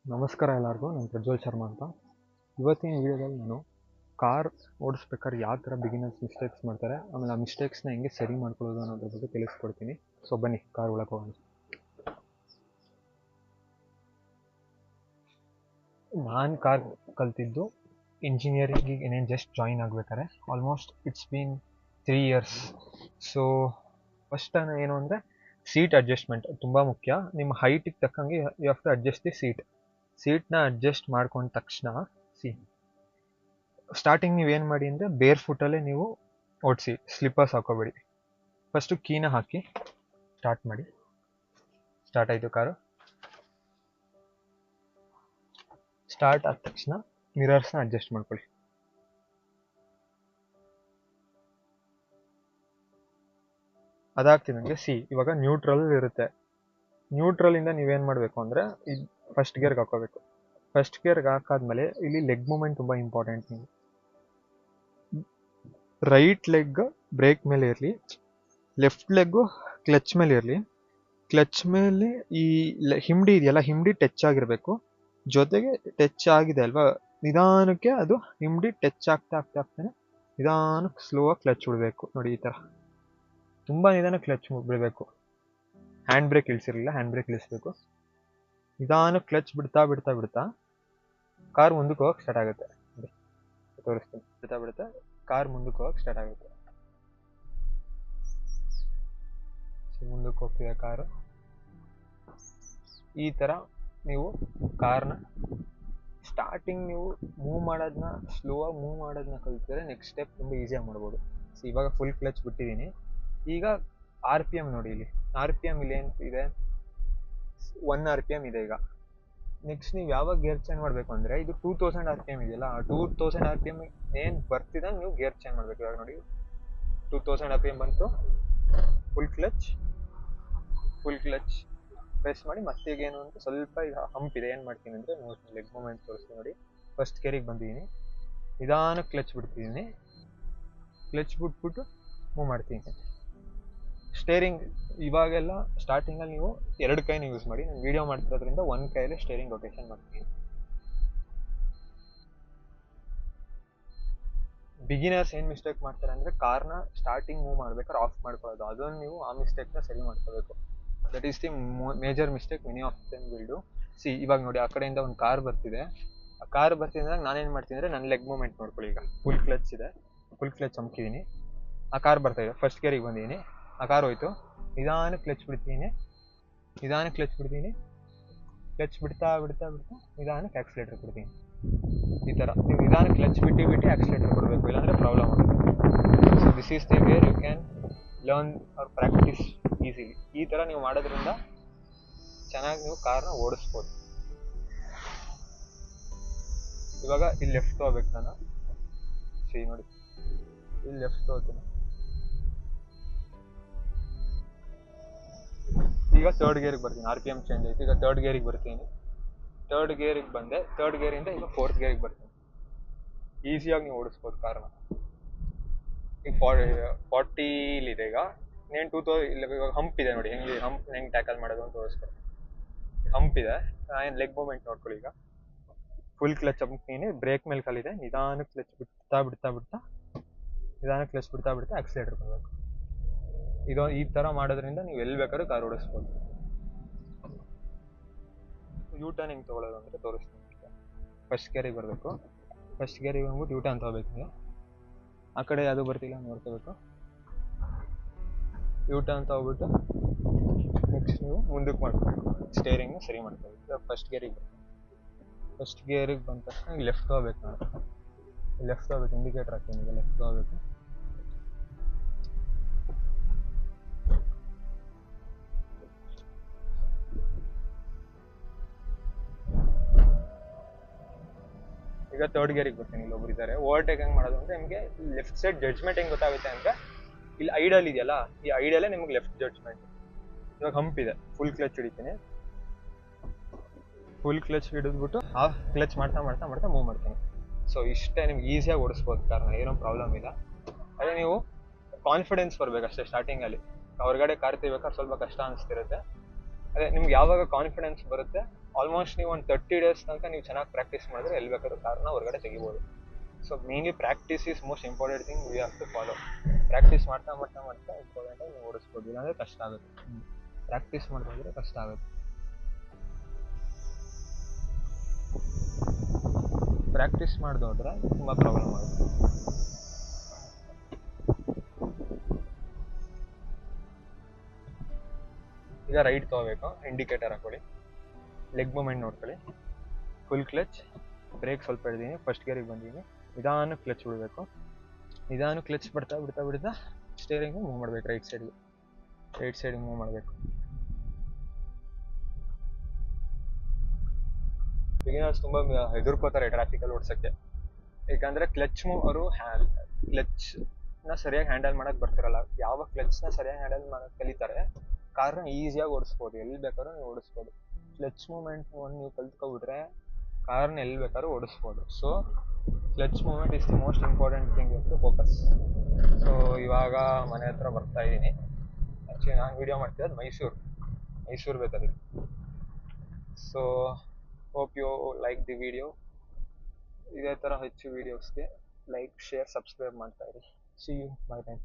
ನಮಸ್ಕಾರ ಎಲ್ಲರಿಗೂ. ನಾನು ಪ್ರಜ್ವಲ್ ಶರ್ಮಾ ಅಂತ. ಇವತ್ತಿನ ವೀಡಿಯೋದಲ್ಲಿ ನಾನು ಕಾರ್ ಓಡಿಸ್ಬೇಕಾದ್ರೆ ಯಾವ ಥರ ಬಿಗಿನರ್ಸ್ ಮಿಸ್ಟೇಕ್ಸ್ ಮಾಡ್ತಾರೆ, ಆಮೇಲೆ ಆ ಮಿಸ್ಟೇಕ್ಸ್ನ ಹೆಂಗೆ ಸರಿ ಮಾಡ್ಕೊಳ್ಳೋದು ಅನ್ನೋದ್ರ ಬಗ್ಗೆ ತಿಳಿಸ್ಕೊಡ್ತೀನಿ. ಸೊ ಬನ್ನಿ ಕಾರ್ ಒಳಗೆ ಹೋಗೋಣ. ನಾನು ಕಾರ್ ಕಲ್ತಿದ್ದು ಇಂಜಿನಿಯರಿಂಗಿಗೆ ಏನೇನು ಜಸ್ಟ್ ಜಾಯಿನ್ ಆಗ್ಬೇಕಾರೆ. Almost it's been 3 years. So first ಏನು ಅಂದರೆ ಸೀಟ್ ಅಡ್ಜಸ್ಟ್ಮೆಂಟ್ ತುಂಬ ಮುಖ್ಯ. ನಿಮ್ಮ ಹೈಟಿಗೆ ತಕ್ಕಂಗೆ you have to adjust the ಸೀಟ್ನ ಅಡ್ಜಸ್ಟ್ ಮಾಡ್ಕೊಂಡ ತಕ್ಷಣ ಸ್ಟಾರ್ಟಿಂಗ್ ನೀವೇನು ಮಾಡಿ ಅಂದರೆ ಬೇರ್ ಫುಟ್ಟಲ್ಲೇ ನೀವು ಓಡಿಸಿ, ಸ್ಲಿಪ್ಪರ್ಸ್ ಹಾಕೋಬೇಡಿ. ಫಸ್ಟು ಕೀನ ಹಾಕಿ ಸ್ಟಾರ್ಟ್ ಮಾಡಿ. ಸ್ಟಾರ್ಟ್ ಆಯಿತು ಕಾರು. ಸ್ಟಾರ್ಟ್ ಆದ ತಕ್ಷಣ ಮಿರರ್ಸ್ನ ಅಡ್ಜಸ್ಟ್ ಮಾಡ್ಕೊಳ್ಳಿ. ಅದಾಗ್ತಿದಂಗೆ ಇವಾಗ ನ್ಯೂಟ್ರಲ್ ಇರುತ್ತೆ. ನ್ಯೂಟ್ರಲಿಂದ ನೀವೇನು ಮಾಡಬೇಕು ಅಂದರೆ ಇದು ಫಸ್ಟ್ ಗೇರ್ಗೆ ಹಾಕೋಬೇಕು. ಫಸ್ಟ್ ಗೇರ್ಗೆ ಹಾಕಾದ್ಮೇಲೆ ಇಲ್ಲಿ ಲೆಗ್ ಮೂಮೆಂಟ್ ತುಂಬ ಇಂಪಾರ್ಟೆಂಟ್. ನೀವು ರೈಟ್ ಲೆಗ್ ಬ್ರೇಕ್ ಮೇಲೆ ಇರಲಿ, ಲೆಫ್ಟ್ ಲೆಗ್ಗು ಕ್ಲಚ್ ಮೇಲೆ ಇರಲಿ. ಕ್ಲಚ್ ಮೇಲೆ ಈ ಹಿಂಡಿ ಇದೆಯಲ್ಲ, ಹಿಂಡಿ ಟಚ್ ಆಗಿರಬೇಕು. ಜೊತೆಗೆ ಟಚ್ ಆಗಿದೆ ಅಲ್ವಾ, ನಿಧಾನಕ್ಕೆ ಅದು ಹಿಂಡಿ ಟಚ್ ಆಗ್ತಾನೆ ನಿಧಾನಕ್ಕೆ ಸ್ಲೋ ಆಗಿ ಕ್ಲಚ್ ಬಿಡಬೇಕು. ನೋಡಿ ಈ ಥರ ತುಂಬ ನಿಧಾನಕ್ಕೆ ಕ್ಲಚ್ ಬಿಡಬೇಕು. ಹ್ಯಾಂಡ್ ಬ್ರೇಕ್ ಇಳಿಸಿರಲಿಲ್ಲ, ಹ್ಯಾಂಡ್ ಬ್ರೇಕ್ ಇಳಿಸ್ಬೇಕು. ನಿಧಾನಕ್ಕೆ ಕ್ಲಚ್ ಬಿಡ್ತಾ ಕಾರ್ ಮುಂದಕ್ಕೆ ಹೋಗಕ್ಕೆ ಸ್ಟಾರ್ಟ್ ಆಗುತ್ತೆ. ತೋರಿಸ್ತೀನಿ. ಬಿಡ್ತಾ ಕಾರ್ ಮುಂದಕ್ಕೆ ಹೋಗಕ್ಕೆ ಸ್ಟಾರ್ಟ್ ಆಗುತ್ತೆ. ಮುಂದಕ್ಕೆ ಹೋಗ್ತಿದೆ ಕಾರು. ಈ ಥರ ನೀವು ಕಾರ್ನ ಸ್ಟಾರ್ಟಿಂಗ್ ನೀವು ಮೂವ್ ಮಾಡೋದನ್ನ ಸ್ಲೋ ಆಗಿ ಮೂವ್ ಮಾಡೋದನ್ನ ಕಲಿತಿದ್ರೆ ನೆಕ್ಸ್ಟ್ ಸ್ಟೆಪ್ ತುಂಬ ಈಸಿಯಾಗಿ ಮಾಡ್ಬೋದು. ಇವಾಗ ಫುಲ್ ಕ್ಲಚ್ ಬಿಟ್ಟಿದ್ದೀನಿ. ಈಗ RPM ನೋಡಿ, ಇಲ್ಲಿ RPM ಇಲ್ಲಿ ಏನು ಇದೆ, 1 RPM ಇದೆ. ಈಗ ನೆಕ್ಸ್ಟ್ ನೀವು ಯಾವಾಗ ಗೇರ್ ಚೇಂಜ್ ಮಾಡಬೇಕು ಅಂದರೆ ಇದು 2000 RPM ಇದೆಯಲ್ಲ, 2000 RPM ಏನು ಬರ್ತಿದೆ ನೀವು ಗೇರ್ ಚೇಂಜ್ ಮಾಡಬೇಕು. ಇವಾಗ ನೋಡಿ 2000 RPM ಬಂತು. ಫುಲ್ ಕ್ಲಚ್ ಪ್ರೆಸ್ ಮಾಡಿ. ಮತ್ತೆ ಈಗ ಏನು ಅಂತ ಸ್ವಲ್ಪ ಈಗ ಹಂಪ್ ಇದೆ. ಏನು ಮಾಡ್ತೀನಿ ಅಂದರೆ ಲೆಗ್ ಮೂಮೆಂಟ್ ತೋರಿಸ್ತೀನಿ ನೋಡಿ. ಫಸ್ಟ್ ಗೇರಿಗೆ ಬಂದಿದ್ದೀನಿ, ನಿಧಾನಕ್ಕೆ ಕ್ಲಚ್ ಬಿಡ್ತಿದ್ದೀನಿ. ಕ್ಲಚ್ ಬಿಟ್ಬಿಟ್ಟು ಮೂವ್ ಮಾಡ್ತೀನಿ. ಸ್ಟೇರಿಂಗ್ ಇವಾಗೆಲ್ಲ ಸ್ಟಾರ್ಟಿಂಗಲ್ಲಿ ನೀವು 2 ಕೈನ ಯೂಸ್ ಮಾಡಿ. ನಾನು ವೀಡಿಯೋ ಮಾಡ್ತಿರೋದ್ರಿಂದ 1 ಕೈಯಲ್ಲಿ ಸ್ಟೇರಿಂಗ್ ರೊಟೇಷನ್ ಮಾಡ್ತೀನಿ. ಬಿಗಿನರ್ಸ್ ಏನು ಮಿಸ್ಟೇಕ್ ಮಾಡ್ತಾರೆ ಅಂದರೆ ಕಾರ್ನ ಸ್ಟಾರ್ಟಿಂಗ್ ಮೂವ್ ಮಾಡ್ಬೇಕಾದ್ರೆ ಆಫ್ ಮಾಡ್ಕೊಳ್ಳೋದು. ಅದನ್ನು ನೀವು ಆ ಮಿಸ್ಟೇಕ್ನ ಸರಿ ಮಾಡ್ಕೋಬೇಕು. That is the major mistake many of them will do. ಇವಾಗ ನೋಡಿ, ಆ ಕಡೆಯಿಂದ ಒಂದು ಕಾರ್ ಬರ್ತಿದೆ. ಆ ಕಾರ್ ಬರ್ತಿದ್ದಾಗ ನಾನೇನು ಮಾಡ್ತೀನಿ ಅಂದರೆ ನನ್ನ ಲೆಗ್ ಮೂವ್ಮೆಂಟ್ ನೋಡ್ಕೊಳ್ಳಿ. ಈಗ ಫುಲ್ ಕ್ಲಚ್ ಇದೆ, ಫುಲ್ ಕ್ಲಚ್ ಚಮಕಿದ್ದೀನಿ. ಆ ಕಾರ್ ಬರ್ತಾಯಿದೆ, ಫಸ್ಟ್ ಗೇರಿಗೆ ಬಂದಿದ್ದೀನಿ. ಆ ಕಾರ್ ಹೋಯ್ತು. ನಿಧಾನಕ್ಕೆ ಕ್ಲಚ್ ಬಿಡ್ತೀನಿ. ಕ್ಲಚ್ ಬಿಡ್ತಾ ನಿಧಾನಕ್ಕೆ ಆಕ್ಸಿಲೇಟರ್ ಕೊಡ್ತೀನಿ. ಈ ಥರ ನೀವು ನಿಧಾನಕ್ಕೆ ಕ್ಲಚ್ ಬಿಟ್ಟು ಆಕ್ಸಿಲೇಟರ್ ಕೊಡಬೇಕು, ಇಲ್ಲಾಂದರೆ ಪ್ರಾಬ್ಲಮ್ ಆಗುತ್ತೆ. So this is the way you can learn or practice easily. ಈ ಥರ ನೀವು ಮಾಡೋದ್ರಿಂದ ಚೆನ್ನಾಗಿ ನೀವು ಕಾರ್ನ ಓಡಿಸ್ಬೋದು. ಇವಾಗ ಇಲ್ಲಿ ಲೆಫ್ಟ್ ಹೋಗ್ಬೇಕು ನಾನು. ನೋಡಿ, ಇಲ್ಲಿ ಲೆಫ್ಟ್ ಹೋಗ್ತೀನಿ. ಈಗ 3rd ಗೇರಿಗೆ ಬರ್ತೀನಿ. RPM ಚೇಂಜ್ ಆಯ್ತು. ಈಗ 3rd ಗೇರಿಗೆ ಬರ್ತೀನಿ. 3rd ಗೇರಿಗೆ ಬಂದೆ. 3rd ಗೇರಿಂದ ಈಗ 4th ಗೇರಿಗೆ ಬರ್ತೀನಿ. ಈಸಿಯಾಗಿ ನೀವು ಓಡಿಸ್ಬೋದು ಕಾರ್ನ. ಈಗ 40 ಇದೆ. ಈಗ ನೇನು 2000 ಇವಾಗ ಹಂಪ್ ಇದೆ ನೋಡಿ, ಹೆಂಗೆ ಟ್ಯಾಕಲ್ ಮಾಡೋದು ಅಂತ ತೋರಿಸ್ಕೊಡ್ತೀನಿ. ಹಂಪ್ ಇದೆ, ಏನು ಲೆಗ್ ಮೂಮೆಂಟ್ ನೋಡ್ಕೊಳ್ಳಿ. ಈಗ ಫುಲ್ ಕ್ಲಚ್ ಚಮಕ್ತೀನಿ, ಬ್ರೇಕ್ ಮೇಲೆ ಕಲಿದೆ. ನಿಧಾನಕ್ಕೆ ಕ್ಲಚ್ ಬಿಡ್ತಾ ಆಕ್ಸಿಲೇಟರ್ ಕೊಡಬೇಕು. ಇದು ಈ ಥರ ಮಾಡೋದ್ರಿಂದ ನೀವು ಎಲ್ಲಿ ಬೇಕಾದ್ರೂ ಕಾರ್ ಓಡಿಸ್ಬೋದು. ಟರ್ನ್ ಹೆಂಗೆ ತೊಗೊಳ್ಳೋದು ಅಂದರೆ ತೋರಿಸ್ತೀನಿ. ಫಸ್ಟ್ ಗೇರಿಗೆ ಬರಬೇಕು. ಫಸ್ಟ್ ಗೇರಿಗೆ ಬಂದ್ಬಿಟ್ಟು ಟರ್ನ್ ತೊಗೋಬೇಕು. ನೀವು ಆ ಕಡೆ ಅದು ಬರ್ತಿಲ್ಲ ನೋಡ್ಕೋಬೇಕು. ಟರ್ನ್ ತೊಗೊಬಿಟ್ಟು ನೆಕ್ಸ್ಟ್ ನೀವು ಮುಂದಕ್ಕೆ ಮಾಡ್ಕೋಬೇಕು. ಸ್ಟೇರಿಂಗ್ನ ಸರಿ ಮಾಡ್ಕೋಬೇಕು. ಫಸ್ಟ್ ಗೇರಿಗೆ ಬಂದ ತಕ್ಷಣ ಲೆಫ್ಟ್ ತೊಗೋಬೇಕು. ನಾನು ಲೆಫ್ಟ್ ತೊಗೋಬೇಕು, ಇಂಡಿಕೇಟರ್ ಹಾಕ್ತೀನಿ. ಈಗ ಲೆಫ್ಟ್ ತೊಗೋಬೇಕು. ಈಗ 3rd ಗೇರಿಗೆ ಬರ್ತೀನಿ. ಇಲ್ಲಿ ಒಬ್ರು ಇದ್ದಾರೆ. ಓವರ್ಟೇಕ್ ಹೆಂಗೆ ಮಾಡೋದು ಅಂದರೆ ನಿಮಗೆ ಲೆಫ್ಟ್ ಸೈಡ್ ಜಡ್ಜ್ಮೆಂಟ್ ಹೆಂಗೆ ಗೊತ್ತಾಗುತ್ತೆ ಅಂದರೆ ಇಲ್ಲಿ ಐಡಲ್ ಇದೆಯಲ್ಲ, ಈ ಐಡಲ್ಲೇ ನಿಮಗೆ ಲೆಫ್ಟ್ ಜಡ್ಜ್ಮೆಂಟ್. ಇವಾಗ ಹಂಪ್ ಇದೆ, ಫುಲ್ ಕ್ಲಚ್ ಹಿಡಿತೀನಿ. ಫುಲ್ ಕ್ಲಚ್ ಹಿಡಿದ್ಬಿಟ್ಟು ಹಾಫ್ ಕ್ಲಚ್ ಮಾಡ್ತಾ ಮೂವ್ ಮಾಡ್ತೀನಿ. ಸೊ ಇಷ್ಟೇ, ನಿಮ್ಗೆ ಈಸಿಯಾಗಿ ಓಡಿಸ್ಬೋದು ಕಾರ್ನ, ಏನೋ ಪ್ರಾಬ್ಲಮ್ ಇಲ್ಲ. ಅದೇ ನೀವು ಕಾನ್ಫಿಡೆನ್ಸ್ ಬರಬೇಕಷ್ಟೇ ಸ್ಟಾರ್ಟಿಂಗಲ್ಲಿ. ಹೊರಗಡೆ ಕಾರ್ ತೆಗಿಬೇಕಾದ್ರೆ ಸ್ವಲ್ಪ ಕಷ್ಟ ಅನಿಸ್ತಿರುತ್ತೆ. ಅದೇ ನಿಮ್ಗೆ ಯಾವಾಗ ಕಾನ್ಫಿಡೆನ್ಸ್ ಬರುತ್ತೆ ಆಲ್ಮೋಸ್ಟ್ ನೀವು ಒಂದು 30 ಡೇಸ್ ತನಕ ನೀವು ಚೆನ್ನಾಗಿ ಪ್ರಾಕ್ಟೀಸ್ ಮಾಡಿದ್ರೆ ಎಲ್ಲಿ ಬೇಕಾದ್ರೂ ಕಾರ್ನ ಹೊರಗಡೆ ತೆಗಿಬೋದು. So mainly practice is most important thing we have to follow. Practice ಮಾಡ್ತಾ ಮಾಡ್ತಾ ಮಾಡ್ತಾ ಇಂಪಾರ್ಟೆಂಟಾಗಿ ನೀವು ಓಡಿಸ್ಬೋದು, ಇಲ್ಲಾಂದರೆ ಕಷ್ಟ ಆಗುತ್ತೆ. ಪ್ರಾಕ್ಟೀಸ್ ಮಾಡ್ತಾ ಇದ್ರೆ ಕಷ್ಟ ಆಗುತ್ತೆ. ಪ್ರಾಕ್ಟೀಸ್ ಮಾಡ್ದು ಹೋದ್ರೆ ತುಂಬ ಪ್ರಾಬ್ಲಮ್ ಆಗುತ್ತೆ. ಈಗ ರೈಟ್ ತೊಗೋಬೇಕು, ಇಂಡಿಕೇಟರ್ ಹಾಕೊಳ್ಳಿ, ಲೆಗ್ ಮೂಮೆಂಟ್ ನೋಡ್ಕೊಳ್ಳಿ, ಫುಲ್ ಕ್ಲಚ್, ಬ್ರೇಕ್ ಸ್ವಲ್ಪ ಹಿಡಿದೀನಿ, ಫಸ್ಟ್ ಗೇರಿಗೆ ಬಂದಿದ್ದೀನಿ, ನಿಧಾನ ಕ್ಲಚ್ ಬಿಡಬೇಕು, ನಿಧಾನ ಕ್ಲಚ್ ಬಿಡ್ತಾ ಬಿಡ್ತಾ ಬಿಡ್ತಾ ಸ್ಟೇರಿಂಗು ಮೂವ್ ಮಾಡಬೇಕು, ರೈಟ್ ಸೈಡಿಗೆ ಮೂವ್ ಮಾಡಬೇಕು. ಬಿಗಿನರ್ಸ್ ತುಂಬ ಹೆದರ್ಕೋತಾರೆ ಟ್ರಾಫಿಕಲ್ಲಿ ಓಡ್ಸೋಕ್ಕೆ, ಯಾಕಂದರೆ ಕ್ಲಚ್ ಅವರು ಕ್ಲಚ್ನ ಸರಿಯಾಗಿ ಹ್ಯಾಂಡಲ್ ಮಾಡೋಕ್ಕೆ ಬರ್ತಿರಲ್ಲ. ಯಾವ ಕ್ಲಚ್ನ ಸರಿಯಾಗಿ ಹ್ಯಾಂಡಲ್ ಮಾಡೋಕ್ಕೆ ಕಲಿತಾರೆ ಕಾರ್ನ ಈಸಿಯಾಗಿ ಓಡಿಸ್ಬೋದು, ಎಲ್ಲಿ ಬೇಕಾದ್ರೂ ನೀವು ಓಡಿಸ್ಬೋದು. ಕ್ಲಚ್ ಮೂಮೆಂಟ್ ಒಂದು ನೀವು ಕಲ್ತ್ಕೊಬಿಟ್ರೆ ಕಾರ್ನ ಎಲ್ಲಿ ಬೇಕಾದ್ರೂ ಓಡಿಸ್ಬೋದು. So clutch movement is the most important thing to focus. So ಇವಾಗ ಮನೆ ಹತ್ರ ಬರ್ತಾ ಇದ್ದೀನಿ. ಆ್ಯಕ್ಚುಲಿ ನಾನು ವೀಡಿಯೋ ಮಾಡ್ತಿರೋದು ಮೈಸೂರು ಬೇಕಾದ್ರೆ. So hope you like the video. ಇದೇ ಥರ ಹೆಚ್ಚು ವೀಡಿಯೋಸ್ಗೆ ಲೈಕ್, ಶೇರ್, ಸಬ್ಸ್ಕ್ರೈಬ್ ಮಾಡ್ತಾ ಇರಿ. See you, bye by.